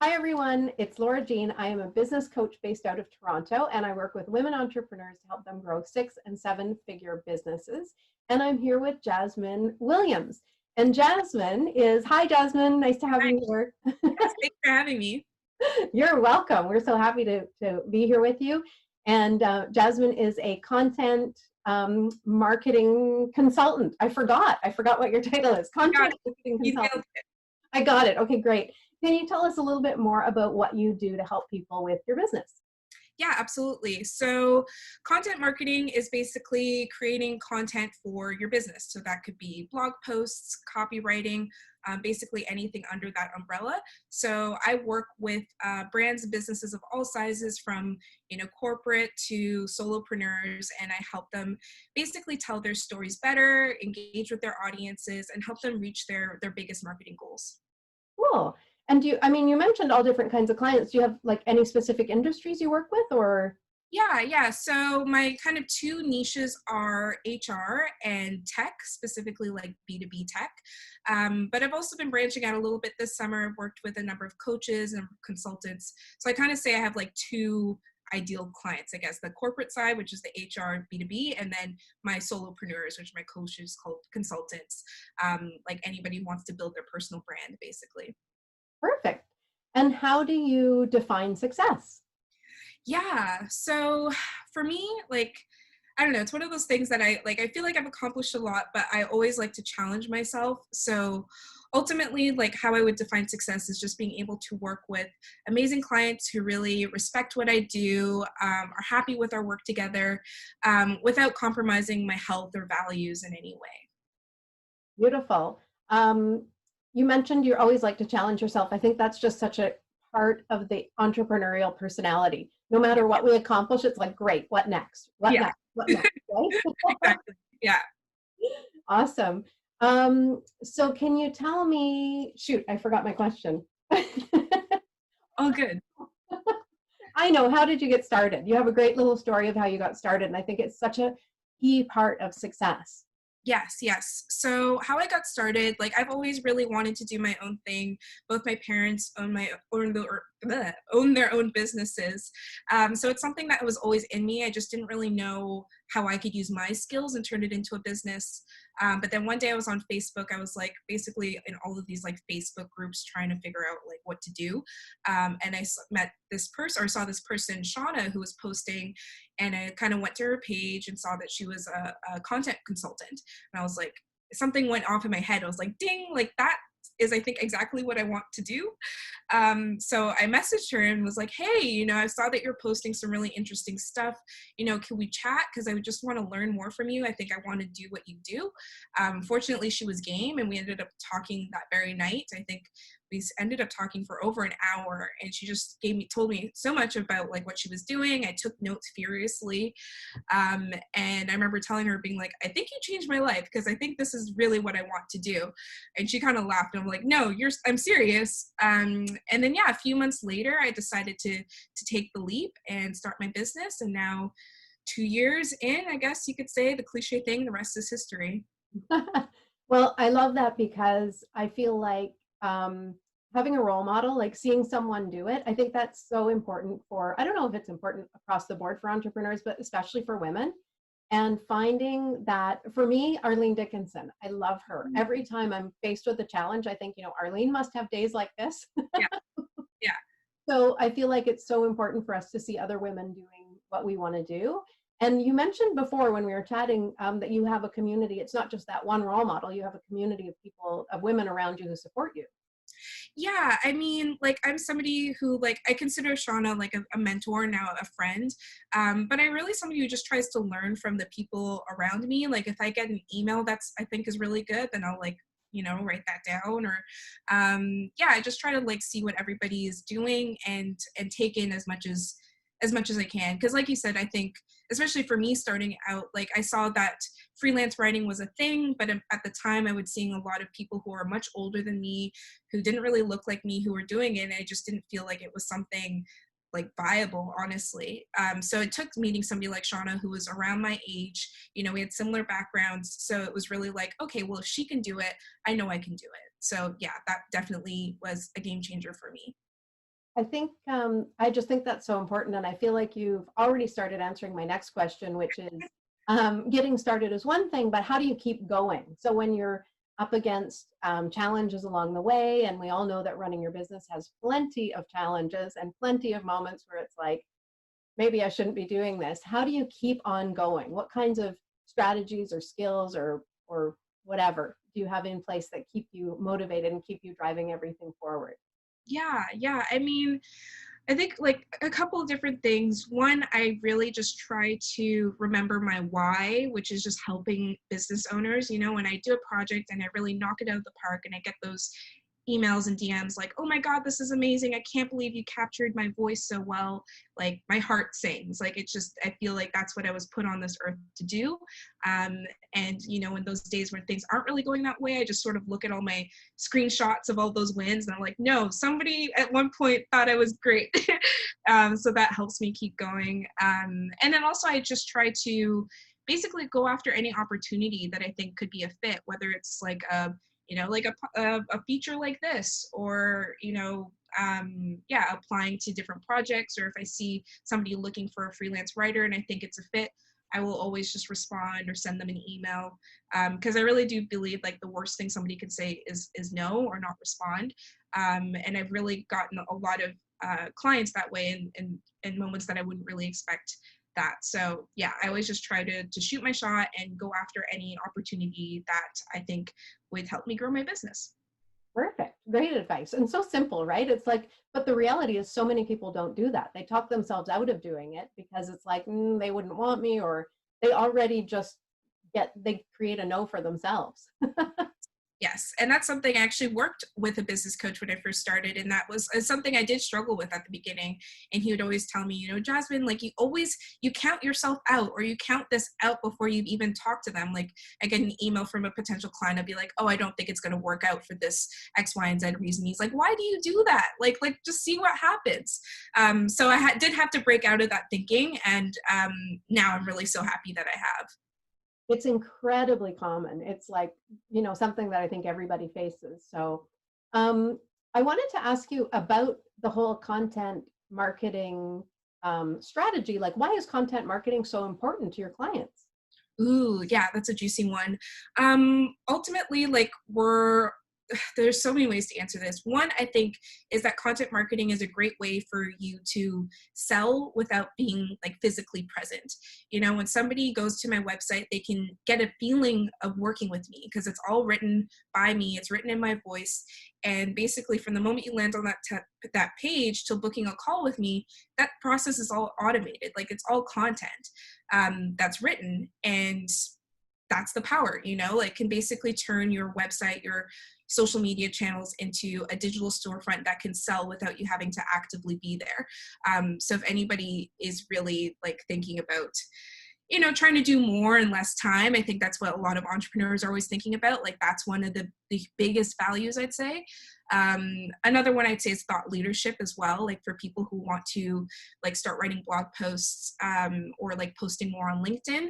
Hi, everyone. It's Laura Jean. I am a business coach based out of Toronto, and I work with women entrepreneurs to help them grow 6 and 7 figure businesses. And I'm here with Jasmine Williams. And hi, Jasmine. Nice to have Hi. you here. Yes, thanks for having me. You're welcome. We're so happy to be here with you. And Jasmine is a content marketing consultant. I forgot what your title is. You got Content it. marketing You nailed consultant. it. I got it. Okay, great. Can you tell us a little bit more about what you do to help people with your business? Yeah, absolutely. So, content marketing is basically creating content for your business. So, that could be blog posts, copywriting, basically anything under that umbrella. So, I work with brands and businesses of all sizes, from corporate to solopreneurs, and I help them basically tell their stories better, engage with their audiences, and help them reach their biggest marketing goals. Cool. And you mentioned all different kinds of clients. Do you have like any specific industries you work with or? Yeah. So my kind of two niches are HR and tech, specifically like B2B tech. But I've also been branching out a little bit this summer. I've worked with a number of coaches and consultants. So I kind of say I have like two ideal clients, I guess, the corporate side, which is the HR B2B, and then my solopreneurs, which my coaches called consultants, like anybody who wants to build their personal brand, basically. Perfect. And how do you define success? Yeah. So for me, like, I don't know, it's one of those things that I feel like I've accomplished a lot, but I always like to challenge myself. So ultimately, like how I would define success is just being able to work with amazing clients who really respect what I do, are happy with our work together, without compromising my health or values in any way. Beautiful. Um, you mentioned you always like to challenge yourself. I think that's just such a part of the entrepreneurial personality. No matter what we accomplish, it's like, great, what next? What Yeah, next? What next? Right? exactly. Yeah. Awesome. So can you tell me, shoot, I forgot my question. All good. I know, how did you get started? You have a great little story of how you got started, and I think it's such a key part of success. Yes. So how I got started, like I've always really wanted to do my own thing. Both my parents own their own businesses, so it's something that was always in me. I just didn't really know how I could use my skills and turn it into a business. But then one day I was on Facebook. I was like basically in all of these like Facebook groups trying to figure out like what to do. And met this person or saw this person, Shauna, who was posting, and I kind of went to her page and saw that she was a content consultant. And I was like, something went off in my head. I was like, ding, like that is, I think, exactly what I want to do. So I messaged her and was like, hey, I saw that you're posting some really interesting stuff. Can we chat? Because I would just want to learn more from you. I think I want to do what you do. Fortunately, she was game, and we ended up talking that very night. I think we ended up talking for over an hour, and she just told me so much about like what she was doing. I took notes furiously. And I remember telling her, being like, I think you changed my life, because I think this is really what I want to do. And she kind of laughed, and I'm like, no, I'm serious. And then, yeah, a few months later, I decided to take the leap and start my business. And now 2 years in, I guess you could say, the cliche thing, the rest is history. Well, I love that because I feel like having a role model, like seeing someone do it, I think that's so important I don't know if it's important across the board for entrepreneurs, but especially for women. And finding that, for me, Arlene Dickinson, I love her. Every time I'm faced with a challenge, I think, Arlene must have days like this. Yeah, yeah. So I feel like it's so important for us to see other women doing what we want to do. And you mentioned before when we were chatting that you have a community. It's not just that one role model. You have a community of people, of women around you who support you. Yeah, I mean, like I'm somebody who like I consider Shauna like a mentor now, a friend. But I really somebody who just tries to learn from the people around me. Like if I get an email that's I think is really good, then I'll like write that down. Or yeah, I just try to like see what everybody is doing and take in as much as I can. Because like you said, I think especially for me starting out, like I saw that freelance writing was a thing, but at the time I was seeing a lot of people who are much older than me, who didn't really look like me, who were doing it. And I just didn't feel like it was something like viable, honestly. So it took meeting somebody like Shauna, who was around my age. We had similar backgrounds. So it was really like, okay, well, if she can do it, I know I can do it. So yeah, that definitely was a game changer for me. I think I just think that's so important, and I feel like you've already started answering my next question, which is getting started is one thing, but how do you keep going? So when you're up against challenges along the way, and we all know that running your business has plenty of challenges and plenty of moments where it's like, maybe I shouldn't be doing this. How do you keep on going? What kinds of strategies or skills or whatever do you have in place that keep you motivated and keep you driving everything forward? Yeah. I mean, I think like a couple of different things. One, I really just try to remember my why, which is just helping business owners. You know, when I do a project and I really knock it out of the park and I get those emails and DMs like, oh my God, this is amazing. I can't believe you captured my voice so well. Like my heart sings. Like it's just, I feel like that's what I was put on this earth to do. Um, and, you know, in those days when things aren't really going that way, I just sort of look at all my screenshots of all those wins and I'm like, no, somebody at one point thought I was great. So that helps me keep going. And then also I just try to basically go after any opportunity that I think could be a fit, whether it's like a like a feature like this, or yeah, applying to different projects, or if I see somebody looking for a freelance writer and I think it's a fit, I will always just respond or send them an email, because I really do believe like the worst thing somebody could say is no or not respond. And I've really gotten a lot of clients that way in moments that I wouldn't really expect that. So yeah, I always just try to shoot my shot and go after any opportunity that I think would help me grow my business. Perfect. Great advice. And so simple, right? It's like, but the reality is so many people don't do that. They talk themselves out of doing it because it's like, they wouldn't want me, or they already just they create a no for themselves. Yes, and that's something I actually worked with a business coach when I first started, and that was something I did struggle with at the beginning. And he would always tell me, Jasmine, like you count yourself out, or you count this out before you even talk to them. Like I get an email from a potential client, I'd be like, oh, I don't think it's going to work out for this X, Y, and Z reason. He's like, why do you do that? Like just see what happens. So I did have to break out of that thinking, and now I'm really so happy that I have. It's incredibly common. It's like, something that I think everybody faces. So I wanted to ask you about the whole content marketing strategy. Like, why is content marketing so important to your clients? Ooh, yeah, that's a juicy one. Ultimately, like there's so many ways to answer this. One, I think, is that content marketing is a great way for you to sell without being like physically present. When somebody goes to my website, they can get a feeling of working with me because it's all written by me. It's written in my voice. And basically from the moment you land on that page till booking a call with me, that process is all automated. Like it's all content that's written, and that's the power, like can basically turn your website, your social media channels into a digital storefront that can sell without you having to actively be there. So if anybody is really like thinking about trying to do more in less time, I think that's what a lot of entrepreneurs are always thinking about. Like that's one of the biggest values, I'd say. Another one I'd say is thought leadership as well. Like for people who want to like start writing blog posts or like posting more on LinkedIn,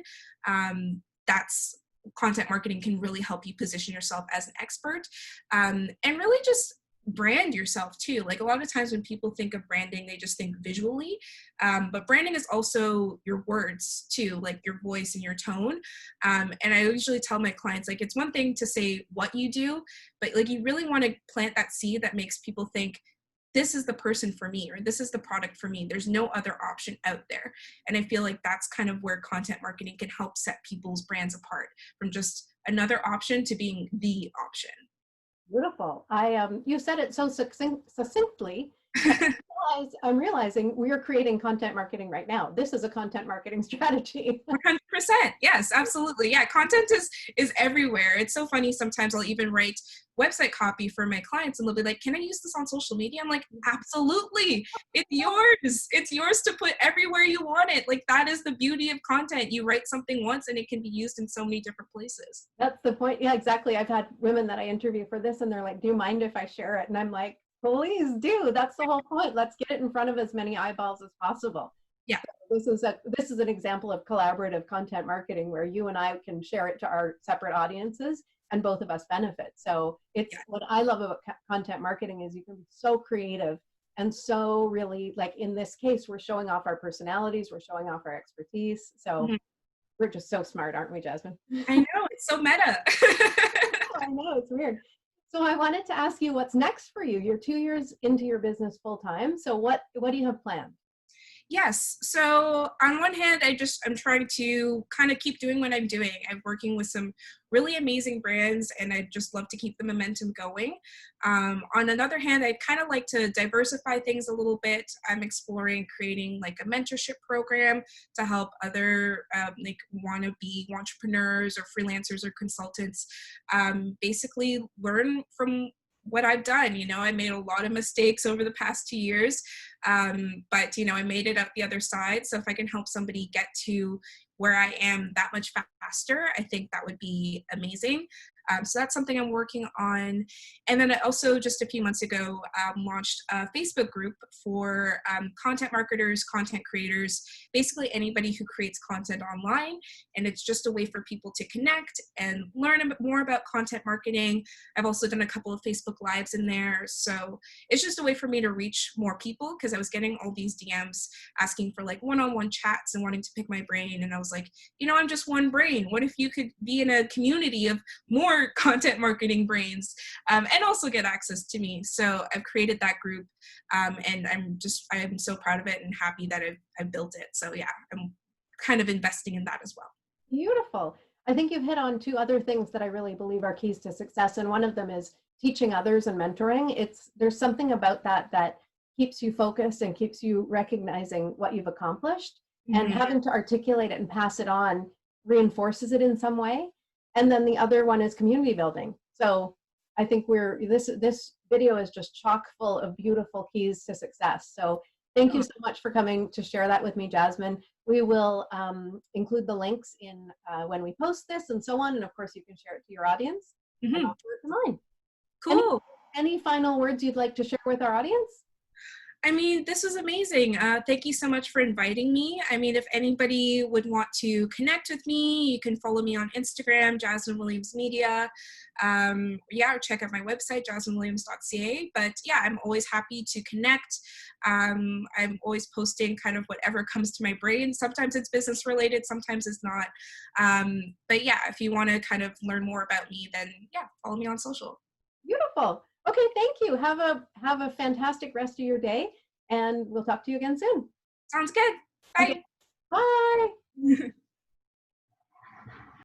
that's content marketing can really help you position yourself as an expert, and really just brand yourself too. Like a lot of times when people think of branding, they just think visually, but branding is also your words too, like your voice and your tone. And I usually tell my clients, like, it's one thing to say what you do, but like you really want to plant that seed that makes people think, this is the person for me, or this is the product for me. There's no other option out there. And I feel like that's kind of where content marketing can help set people's brands apart from just another option to being the option. Beautiful. You said it so succinctly. I'm realizing we are creating content marketing right now. This is a content marketing strategy. 100%. Yes, absolutely. Yeah, content is everywhere. It's so funny. Sometimes I'll even write website copy for my clients and they'll be like, can I use this on social media? I'm like, absolutely. It's yours. It's yours to put everywhere you want it. Like that is the beauty of content. You write something once and it can be used in so many different places. That's the point. Yeah, exactly. I've had women that I interview for this and they're like, do you mind if I share it? And I'm like, please do. That's the whole point. Let's get it in front of as many eyeballs as possible. Yeah. So this is an example of collaborative content marketing where you and I can share it to our separate audiences and both of us benefit. So it's what I love about content marketing is you can be so creative And so really, like in this case, we're showing off our personalities, we're showing off our expertise. So Mhm. we're just so smart, aren't we, Jasmine? I know, it's so meta. I know, it's weird. So I wanted to ask you what's next for you. You're 2 years into your business full time. So what do you have planned? Yes. So on one hand, I'm trying to kind of keep doing what I'm doing. I'm working with some really amazing brands, and I just love to keep the momentum going. On another hand, I kind of like to diversify things a little bit. I'm exploring creating like a mentorship program to help other like wannabe entrepreneurs or freelancers or consultants basically learn from what I've done. You know, I made a lot of mistakes over the past 2 years, but you know, I made it out the other side. So if I can help somebody get to where I am that much faster, I think that would be amazing. So that's something I'm working on. And then I also, just a few months ago, launched a Facebook group for content marketers, content creators, basically anybody who creates content online. And it's just a way for people to connect and learn a bit more about content marketing. I've also done a couple of Facebook Lives in there. So it's just a way for me to reach more people, because I was getting all these DMs asking for like one-on-one chats and wanting to pick my brain. And I was like, you know, I'm just one brain. What if you could be in a community of more content marketing brains and also get access to me? So I've created that group, and I am so proud of it and happy that I've built it. So yeah, I'm kind of investing in that as well. Beautiful. I think you've hit on two other things that I really believe are keys to success. And one of them is teaching others and mentoring. There's something about that that keeps you focused and keeps you recognizing what you've accomplished, and Mhm. having to articulate it and pass it on reinforces it in some way. And then the other one is community building. So I think this video is just chock full of beautiful keys to success. So thank you so much for coming to share that with me, Jasmine. We will include the links in when we post this and so on. And of course, you can share it to your audience, and Mhm. I'll share it to mine. Any, Cool. any final words you'd like to share with our audience? I mean, this was amazing. Thank you so much for inviting me. I mean, if anybody would want to connect with me, you can follow me on Instagram, Jasmine Williams Media. Yeah, or check out my website, jasminewilliams.ca. But yeah, I'm always happy to connect. I'm always posting kind of whatever comes to my brain. Sometimes it's business related, sometimes it's not. But yeah, if you want to kind of learn more about me, then yeah, follow me on social. Beautiful. Okay, thank you. Have a fantastic rest of your day, and we'll talk to you again soon. Sounds good. Okay, Bye. bye.